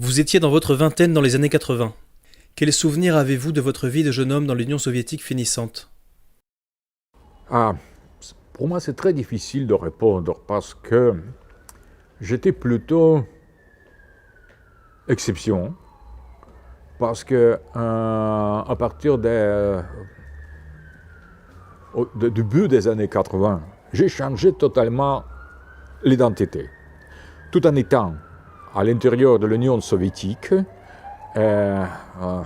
Vous étiez dans votre vingtaine dans les années 80. Quels souvenirs avez-vous de votre vie de jeune homme dans l'Union soviétique finissante? Ah, pour moi, c'est très difficile de répondre parce que j'étais plutôt exception. Parce que à partir du début des années 80, j'ai changé totalement l'identité. Tout en étant à l'intérieur de l'Union soviétique, avec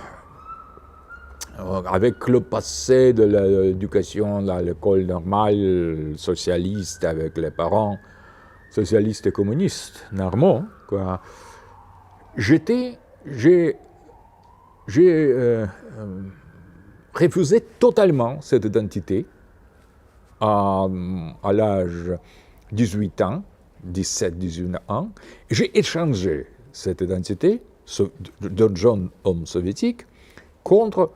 le passé de l'éducation à l'école normale socialiste, avec les parents socialistes et communistes normands, quoi, j'ai refusé totalement cette identité à l'âge de 18 ans, 17-18 ans. J'ai échangé cette identité d'un jeune homme soviétique contre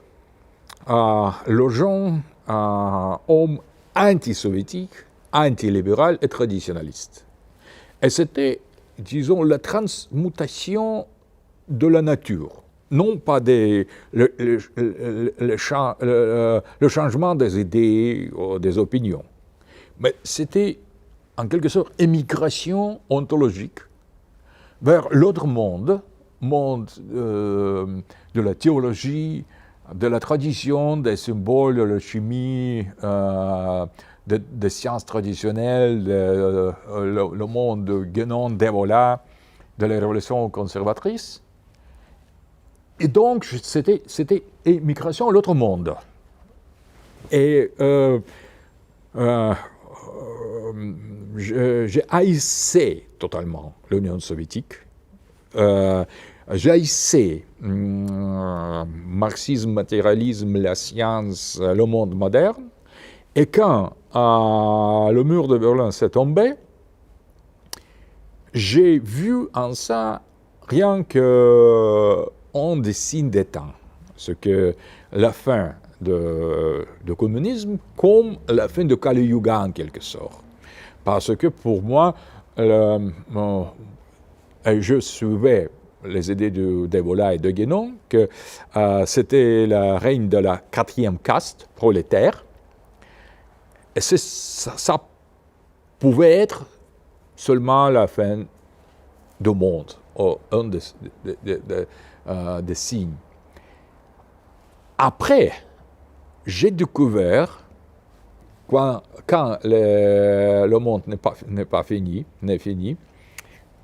le jeune homme anti-soviétique, anti-libéral et traditionnaliste. Et c'était, disons, la transmutation de la nature. Non pas le changement des idées ou des opinions, mais c'était en quelque sorte émigration ontologique vers l'autre monde, de la théologie, de la tradition, des symboles, de la chimie, des sciences traditionnelles, le monde de Guénon, d'Evola, de la révolution conservatrice. Et donc, c'était émigration à l'autre monde. Et j'ai haïssé totalement l'Union soviétique. J'ai haïssé marxisme, matérialisme, la science, le monde moderne. Et quand le mur de Berlin s'est tombé, j'ai vu en ça rien que des signes des temps. Ce que la fin du communisme comme la fin de Kali Yuga en quelque sorte. Parce que pour moi, je suivais les idées d'Evola et de Guénon, que c'était la règne de la quatrième caste prolétaire. Et ça pouvait être seulement la fin du monde, un des signes. Après, j'ai découvert, quand le monde n'est fini,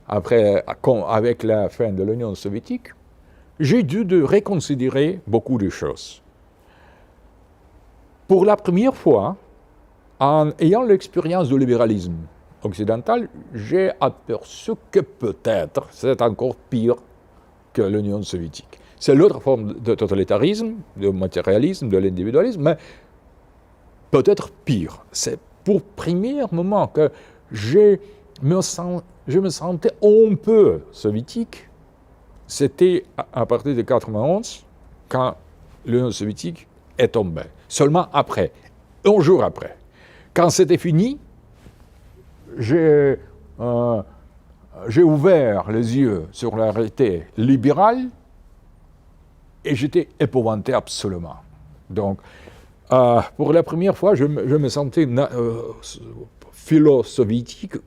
après, avec la fin de l'Union soviétique, j'ai dû reconsidérer beaucoup de choses. Pour la première fois, en ayant l'expérience du libéralisme occidental, j'ai aperçu que peut-être c'est encore pire que l'Union soviétique. C'est l'autre forme de totalitarisme, de matérialisme, de l'individualisme, mais peut-être pire. C'est pour le premier moment que je me sentais un peu soviétique. C'était à partir de 1991, quand l'Union soviétique est tombée. Seulement après, un jour après. Quand c'était fini, j'ai ouvert les yeux sur la réalité libérale et j'étais épouvanté absolument. Donc, pour la première fois, je me sentais philo-soviétique,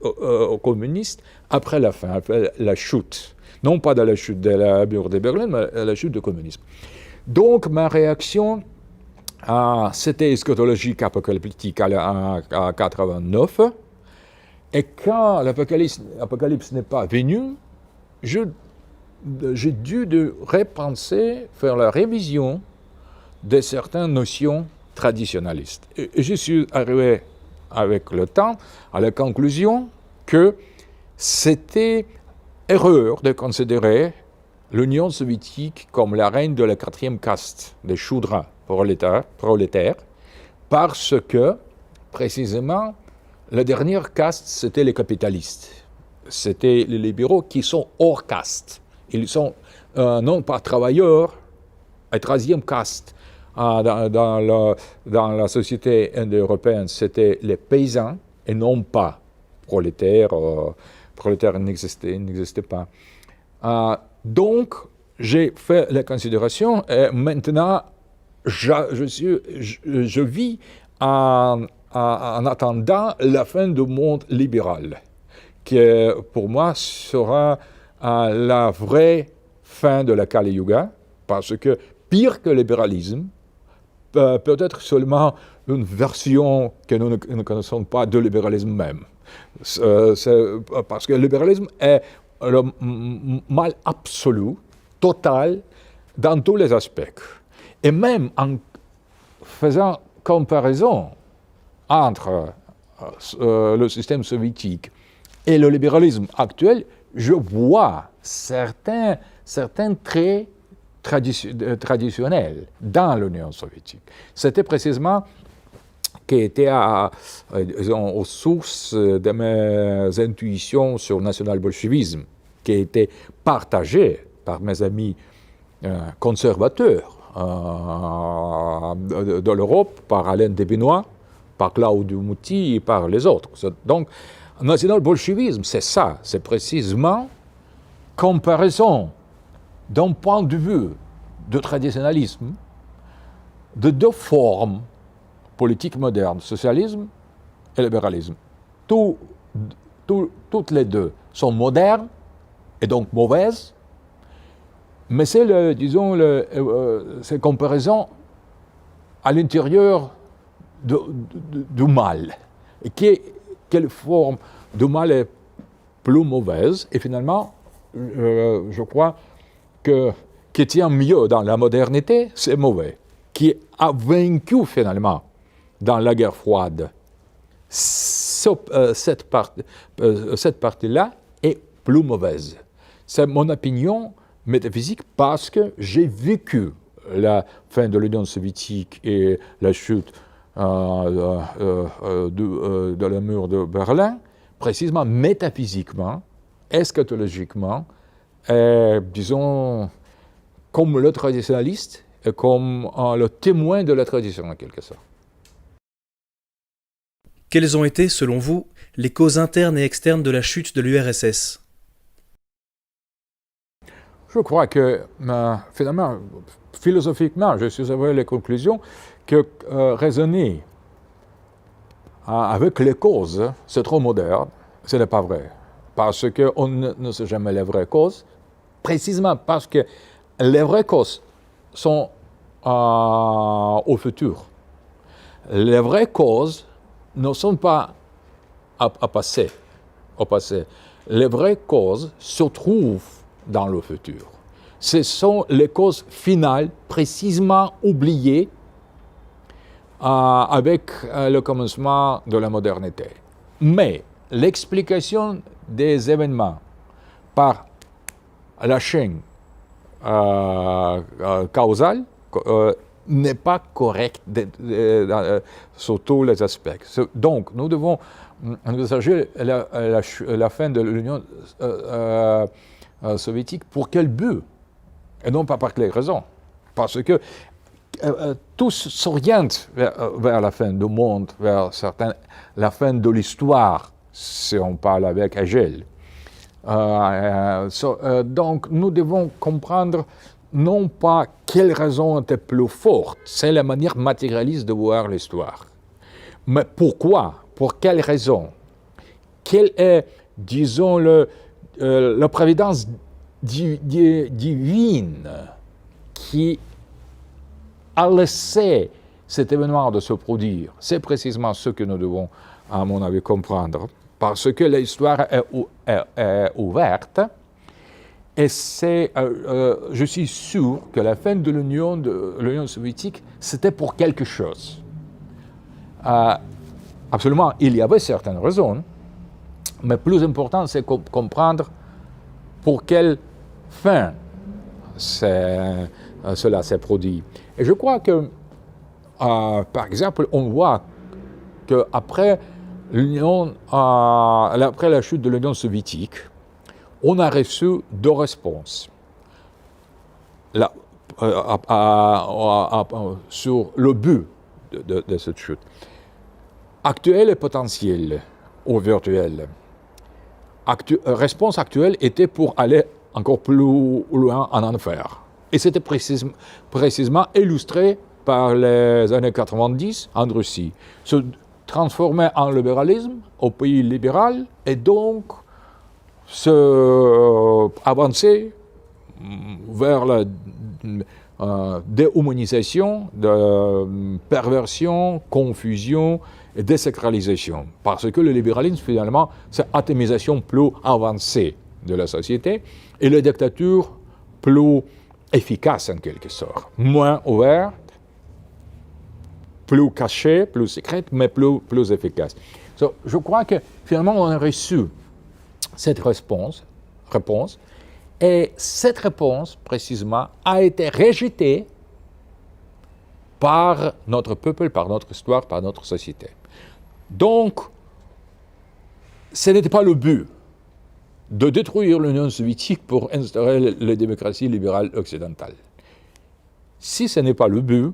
communiste, après la fin, après la chute. Non pas de la chute de la mur de Berlin, mais la chute du communisme. Donc, ma réaction, c'était eschatologique apocalyptique à 1989. Et quand l'apocalypse n'est pas venu, j'ai dû repenser, faire la révision de certaines notions traditionnalistes. Et je suis arrivé avec le temps à la conclusion que c'était erreur de considérer l'Union soviétique comme la reine de la quatrième caste, des Shudras prolétaires, parce que, précisément, la dernière caste, c'était les capitalistes. C'était les libéraux qui sont hors caste. Ils sont non pas travailleurs, à troisième caste. Dans la société indo-européenne, c'était les paysans et non pas prolétaires. Prolétaires n'existaient pas. Donc, j'ai fait la considération et maintenant, je vis en attendant la fin du monde libéral, qui pour moi sera la vraie fin de la Kali Yuga, parce que pire que le libéralisme, peut-être seulement une version que nous ne connaissons pas de libéralisme même. Parce que le libéralisme est le mal absolu, total, dans tous les aspects. Et même en faisant comparaison entre le système soviétique et le libéralisme actuel, je vois certains traits traditionnels dans l'Union soviétique. C'était précisément qui était aux sources de mes intuitions sur le national-bolchevisme, qui était partagé par mes amis conservateurs de l'Europe, par Alain Debenois, par Claudio Muti et par les autres. Donc, le national-bolchevisme, c'est ça, c'est précisément comparaison d'un point de vue de traditionnalisme de deux formes politiques modernes, socialisme et libéralisme. Toutes les deux sont modernes et donc mauvaises, mais c'est, cette comparaison à l'intérieur du mal. Et quelle forme du mal est plus mauvaise? Et finalement, je crois que qui tient mieux dans la modernité, c'est mauvais. Qui a vaincu finalement dans la guerre froide. Cette partie-là est plus mauvaise. C'est mon opinion métaphysique parce que j'ai vécu la fin de l'Union soviétique et la chute de la mur de Berlin, précisément métaphysiquement, eschatologiquement, disons, comme le traditionnaliste et comme le témoin de la tradition, en quelque sorte. Quelles ont été, selon vous, les causes internes et externes de la chute de l'URSS? Je crois que, finalement, philosophiquement, je suis arrivé à la conclusion que raisonner avec les causes, c'est trop moderne, ce n'est pas vrai. Parce qu'on ne sait jamais les vraies causes, précisément parce que les vraies causes sont au futur. Les vraies causes ne sont pas au passé. Les vraies causes se trouvent dans le futur. Ce sont les causes finales, précisément oubliées avec le commencement de la modernité. Mais l'explication des événements par la chaîne causale n'est pas correcte sur tous les aspects. Donc, nous devons envisager la fin de l'Union soviétique pour quel but? Et non pas par quelle raison. Parce que tout s'oriente vers la fin du monde, vers la fin de l'histoire, si on parle avec Hegel. Donc, nous devons comprendre non pas quelle raison était plus forte, c'est la manière matérialiste de voir l'histoire. Mais pourquoi? Pour quelle raison? Quelle est, disons, la providence divine qui a laissé cet événement de se produire? C'est précisément ce que nous devons, à mon avis, comprendre. Parce que l'histoire est ouverte. Et je suis sûr que la fin de l'Union soviétique, c'était pour quelque chose. Absolument, il y avait certaines raisons, mais plus important, c'est comprendre pour quelle fin cela s'est produit. Et je crois que, par exemple, on voit qu'après après la chute de l'Union soviétique, on a reçu deux réponses sur le but de cette chute. Actuel et potentiel ou virtuel. Réponse actuelle était pour aller encore plus loin en enfer. Et c'était précisément illustré par les années 90 en Russie. Se transformer en libéralisme au pays libéral et donc avancer vers la déhumanisation, de perversion, confusion et désacralisation. Parce que le libéralisme, finalement, c'est l'atomisation plus avancée de la société et la dictature plus efficace en quelque sorte, moins ouverte, plus cachée, plus secrète, mais plus efficace. Je crois que finalement on a reçu cette réponse, et cette réponse précisément a été rejetée par notre peuple, par notre histoire, par notre société. Donc, ce n'était pas le but de détruire l'Union soviétique pour instaurer la démocratie libérale occidentale. Si ce n'est pas le but,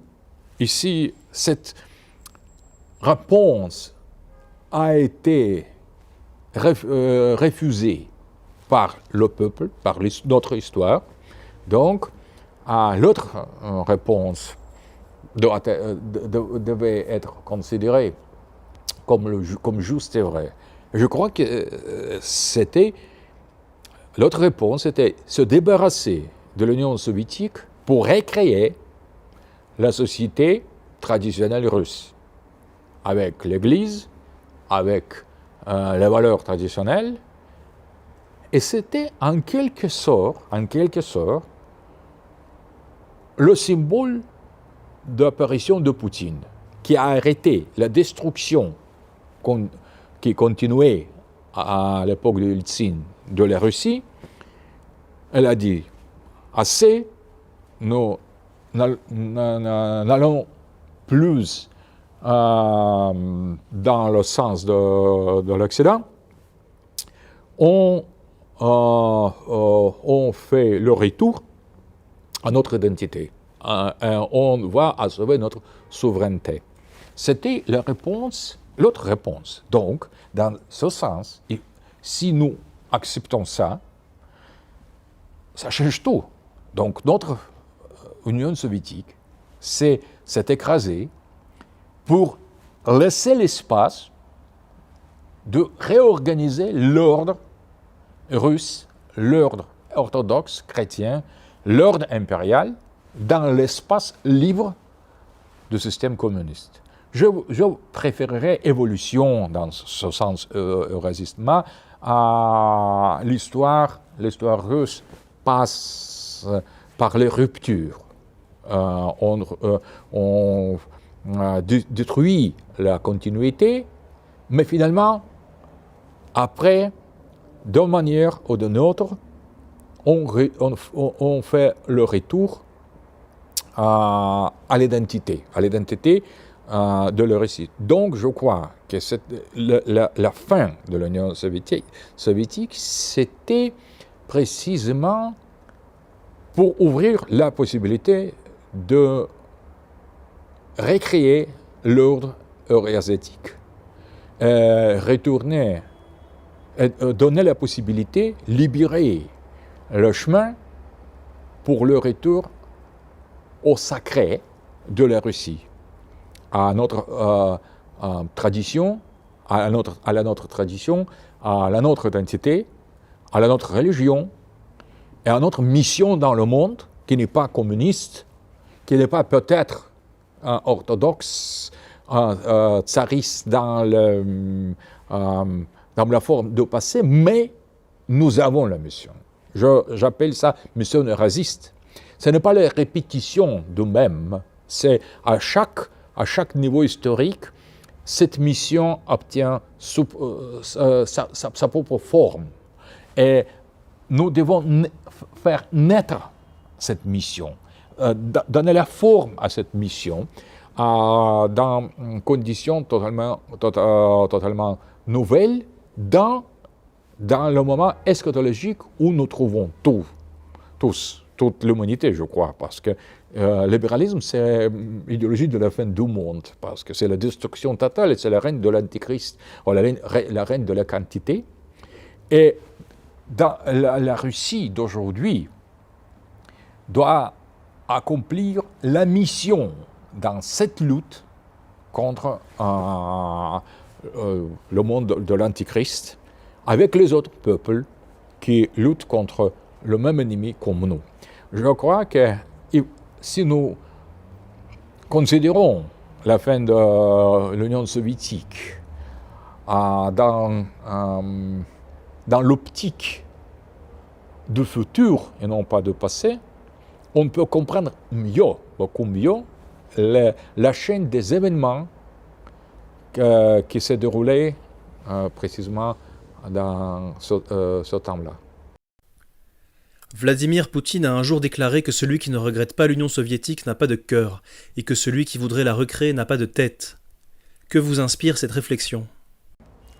ici, cette réponse a été refusée par le peuple, par notre histoire. Donc, l'autre réponse devait être considérée comme juste et vrai. Je crois que l'autre réponse était se débarrasser de l'Union soviétique pour recréer la société traditionnelle russe, avec l'Église, avec les valeurs traditionnelles. Et c'était en quelque sorte, le symbole de l'apparition de Poutine, qui a arrêté la destruction qui continuait à l'époque de Yeltsin de la Russie. Elle a dit, assez, nous n'allons plus dans le sens de l'Occident. On fait le retour à notre identité. On va assurer notre souveraineté. C'était l'autre réponse. Donc, dans ce sens, si nous acceptons ça, ça change tout. Donc, notre Union soviétique s'est écrasée pour laisser l'espace de réorganiser l'ordre russe, l'ordre orthodoxe chrétien, l'ordre impérial dans l'espace libre du système communiste. Je préférerais évolution dans ce sens eurasistement à l'histoire russe passe par les ruptures. On détruit la continuité, mais finalement, après, d'une manière ou d'une autre, on fait le retour à l'identité de la Russie. Donc, je crois que la fin de l'Union soviétique, c'était précisément pour ouvrir la possibilité de recréer l'ordre eurasiatique, retourner, donner la possibilité, libérer le chemin pour le retour au sacré de la Russie, à notre tradition, à la nôtre tradition, à la nôtre identité, à la nôtre religion et à notre mission dans le monde, qui n'est pas communiste, qui n'est pas peut-être orthodoxe, tsariste dans la forme de passé, mais nous avons la mission. J'appelle ça mission eurasiste. Ce n'est pas la répétition de même, c'est à chaque niveau historique, cette mission obtient sa propre forme. Et nous devons faire naître cette mission, donner la forme à cette mission dans conditions totalement nouvelles, dans le moment eschatologique où nous trouvons toute l'humanité, je crois, parce que le libéralisme, c'est l'idéologie de la fin du monde, parce que c'est la destruction totale et c'est la reine de l'antichrist, ou la reine de la quantité. Et la Russie d'aujourd'hui doit accomplir la mission dans cette lutte contre le monde de l'Antichrist avec les autres peuples qui luttent contre le même ennemi comme nous. Je crois que si nous considérons la fin de l'Union soviétique dans l'optique du futur et non pas du passé, on peut comprendre mieux, beaucoup mieux, la chaîne des événements qui s'est déroulée précisément dans ce temps-là. Vladimir Poutine a un jour déclaré que celui qui ne regrette pas l'Union soviétique n'a pas de cœur, et que celui qui voudrait la recréer n'a pas de tête. Que vous inspire cette réflexion ?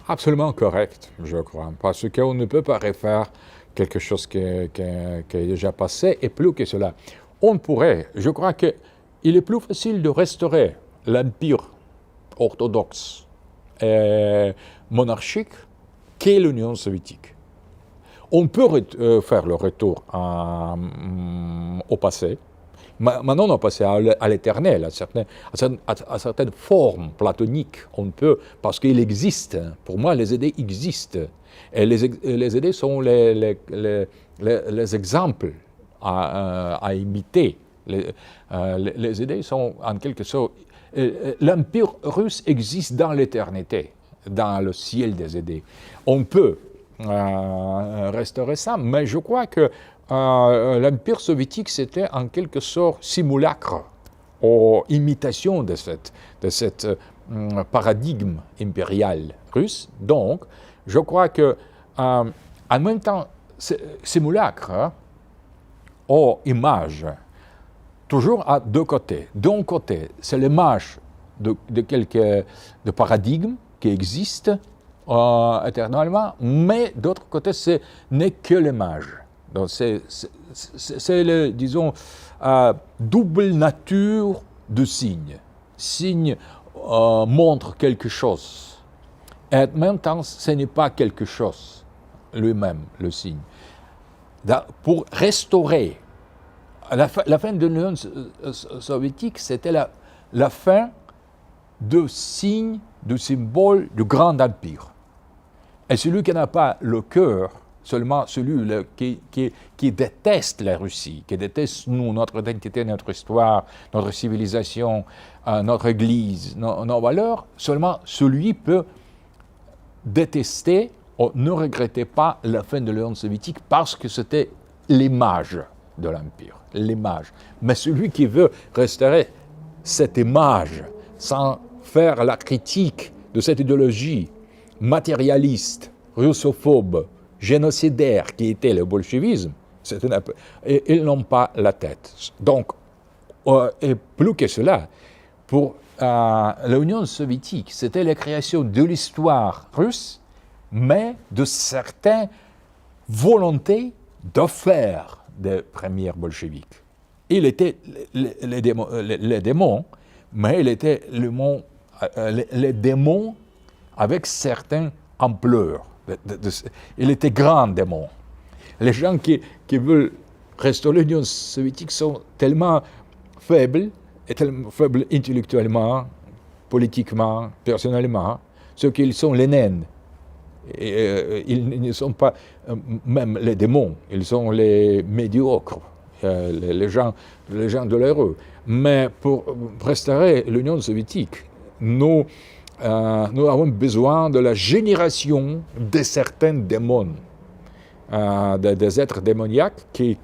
Absolument correct, je crois, parce qu'on ne peut pas refaire quelque chose qui est déjà passé, et plus que cela. On pourrait, je crois qu'il est plus facile de restaurer l'empire orthodoxe et monarchique qu'est l'Union soviétique. On peut faire le retour au passé. Maintenant, on est passé à l'éternel, à certaines formes platoniques. On peut, parce qu'il existe. Pour moi, les idées existent. Et les idées sont les exemples à imiter. Les idées sont en quelque sorte... L'empire russe existe dans l'éternité, dans le ciel des idées. On peut restaurer ça, mais je crois que l'Empire soviétique, c'était en quelque sorte simulacre ou imitation de cette paradigme impérial russe. Donc, je crois que en même temps, simulacre ou image, toujours à deux côtés. D'un côté, c'est l'image de paradigmes qui existent éternellement, mais d'autre côté, ce n'est que l'image. Donc c'est disons, double nature de signe. Signe montre quelque chose. Et en même temps, ce n'est pas quelque chose lui-même, le signe. Pour restaurer, la fin de l'Union soviétique, c'était la fin de signe, de symbole du grand empire. Et celui qui n'a pas le cœur, seulement celui qui déteste la Russie, qui déteste nous, notre identité, notre histoire, notre civilisation, notre Église, nos valeurs, seulement celui peut détester ou ne regretter pas la fin de l'Union soviétique parce que c'était l'image de l'Empire, l'image. Mais celui qui veut restaurer cette image sans faire la critique de cette idéologie matérialiste, russophobe, génocidaire qui était le bolchevisme, ils n'ont pas la tête. Donc, et plus que cela, pour l'Union soviétique, c'était la création de l'histoire russe, mais de certaines volontés de faire des premiers bolcheviques. Il était les démons, mais il était les démons avec certaines ampleurs. Il était grand démon. Les gens qui veulent restaurer l'Union soviétique sont tellement faibles, et tellement faibles intellectuellement, politiquement, personnellement, ceux qui sont les nains. Ils ne sont pas même les démons, ils sont les médiocres, les gens douloureux. Mais pour restaurer l'Union soviétique, nous avons besoin de la génération de certains démons, des êtres démoniaques qui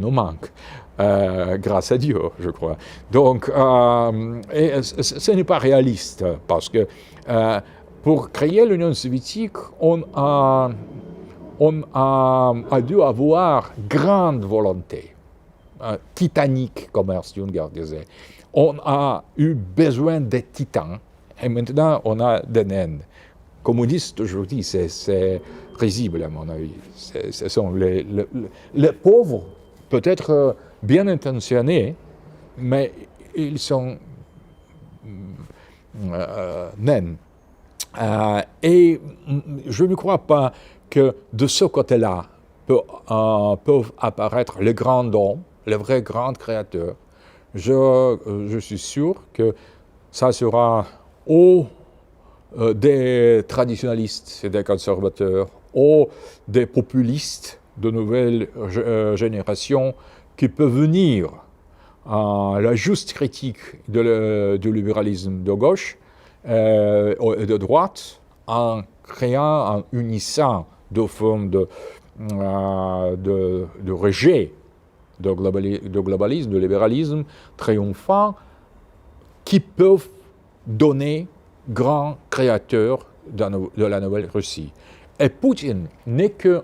nous manquent, grâce à Dieu, je crois. Donc, ce n'est pas réaliste, parce que pour créer l'Union soviétique, on a dû avoir grande volonté, titanique, comme Ernst Junger disait. On a eu besoin des titans, et maintenant on a des nains. Communistes aujourd'hui, c'est risible à mon avis. Ce sont les pauvres, peut-être bien intentionnés, mais ils sont nains. Et je ne crois pas que de ce côté-là, peuvent apparaître les grands hommes, les vrais grands créateurs. Je suis sûr que ça sera des traditionalistes et des conservateurs, ou des populistes de nouvelle génération qui peuvent venir à la juste critique du libéralisme de gauche et de droite en créant, en unissant deux formes de rejet de globalisme, de libéralisme triomphant qui peuvent donner grand créateur de la nouvelle Russie. Et Poutine n'est que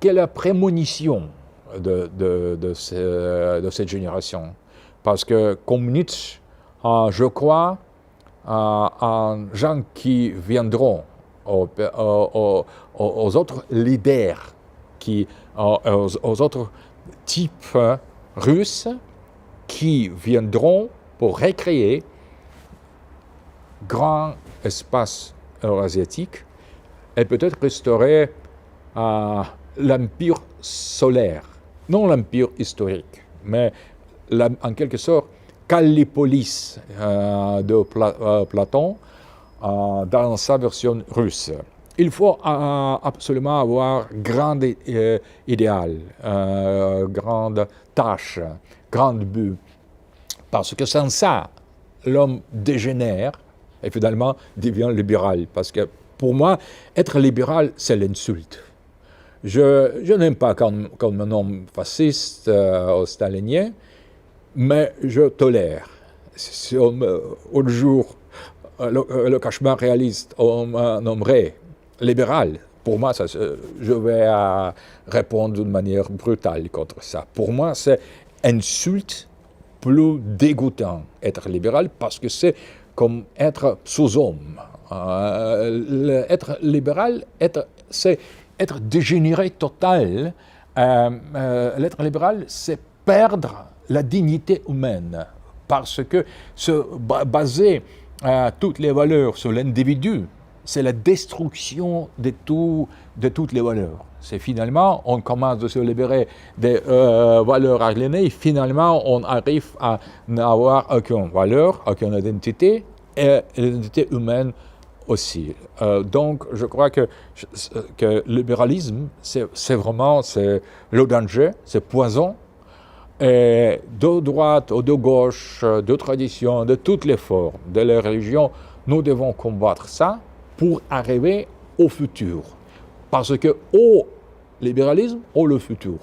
la prémonition de cette génération. Parce que, comme Nietzsche, je crois en gens qui viendront, aux autres leaders, aux autres types russes qui viendront pour recréer grand espace eurasiatique et peut-être restaurer l'empire solaire, non l'empire historique, mais en quelque sorte Callipolis de Platon dans sa version russe. Il faut absolument avoir grand idéal, grande tâche, grand but, parce que sans ça, l'homme dégénère et finalement devient libéral. Parce que pour moi, être libéral, c'est l'insulte. Je n'aime pas comme un homme fasciste ou stalinien, mais je tolère. Si un jour, le cauchemar réaliste, on me nommerait libéral, pour moi, je vais répondre d'une manière brutale contre ça. Pour moi, c'est insulte plus dégoûtant être libéral parce que c'est comme être sous-homme. Être libéral, c'est être dégénéré total. L'être libéral, c'est perdre la dignité humaine parce que baser toutes les valeurs sur l'individu, c'est la destruction de toutes les valeurs. C'est finalement, on commence à se libérer des valeurs aliénées, et finalement, on arrive à n'avoir aucune valeur, aucune identité, et l'identité humaine aussi. Donc, je crois que le libéralisme, c'est vraiment le danger, c'est poison. Et de droite ou de gauche, de tradition, de toutes les formes, de la religion, nous devons combattre ça pour arriver au futur. Parce que au libéralisme, au le futur.